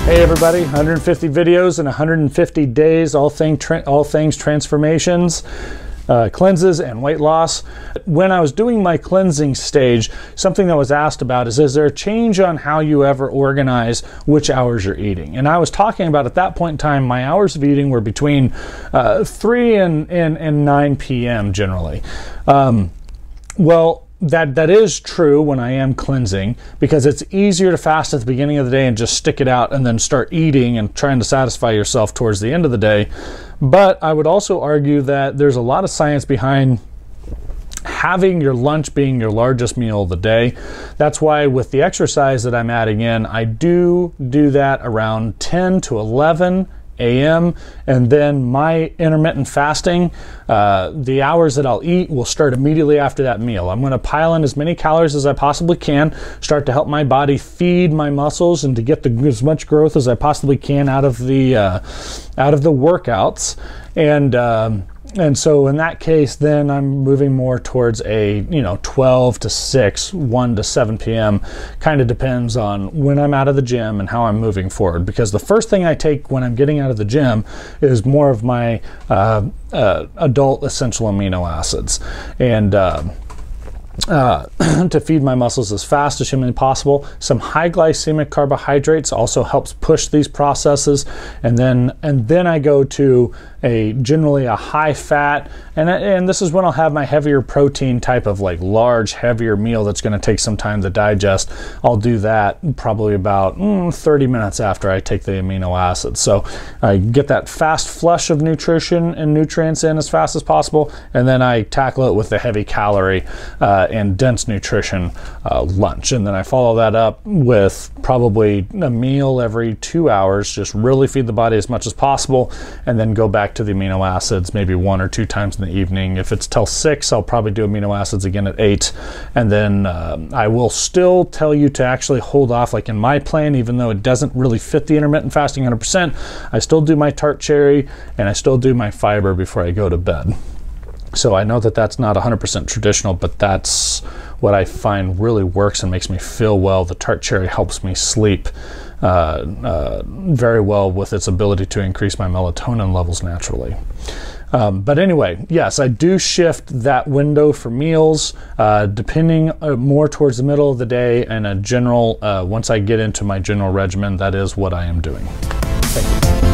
Hey everybody, 150 videos in 150 days, all things transformations, cleanses, and weight loss. When I was doing my cleansing stage, something that was asked about is there a change on how you ever organize which hours you're eating? And I was talking about, at that point in time, my hours of eating were between 3 and 9 p.m. generally. Well, that is true when I am cleansing, because it's easier to fast at the beginning of the day and just stick it out and then start eating and trying to satisfy yourself towards the end of the day. But I would also argue that there's a lot of science behind having your lunch being your largest meal of the day. That's why with the exercise that I'm adding in, I do that around 10 to 11 a.m. and then my intermittent fasting, the hours that I'll eat will start immediately after that meal. I'm going to pile in as many calories as I possibly can, start to help my body feed my muscles and to get as much growth as I possibly can out of the workouts. And so in that case, then I'm moving more towards a 12 to 6, 1 to 7 p.m. Kind of depends on when I'm out of the gym and how I'm moving forward. Because the first thing I take when I'm getting out of the gym is more of my adult essential amino acids, and to feed my muscles as fast as humanly possible. Some high glycemic carbohydrates also helps push these processes, and then I go to generally a high fat, and this is when I'll have my heavier protein type of large heavier meal that's going to take some time to digest. I'll do that probably about 30 minutes after I take the amino acids. So I get that fast flush of nutrition and nutrients in as fast as possible, and then I tackle it with the heavy calorie and dense nutrition lunch, and then I follow that up with probably a meal every 2 hours, just really feed the body as much as possible, and then go back to the amino acids maybe 1 or 2 times in the evening. If it's till 6, I'll probably do amino acids again at 8, and then I will still tell you to actually hold off, like in my plan, even though it doesn't really fit the intermittent fasting 100%, I still do my tart cherry and I still do my fiber before I go to bed. So I know that that's not 100% traditional, but that's what I find really works and makes me feel well. The tart cherry helps me sleep very well with its ability to increase my melatonin levels naturally. But anyway, yes, I do shift that window for meals depending more towards the middle of the day, and a general, once I get into my general regimen, that is what I am doing. Thank you.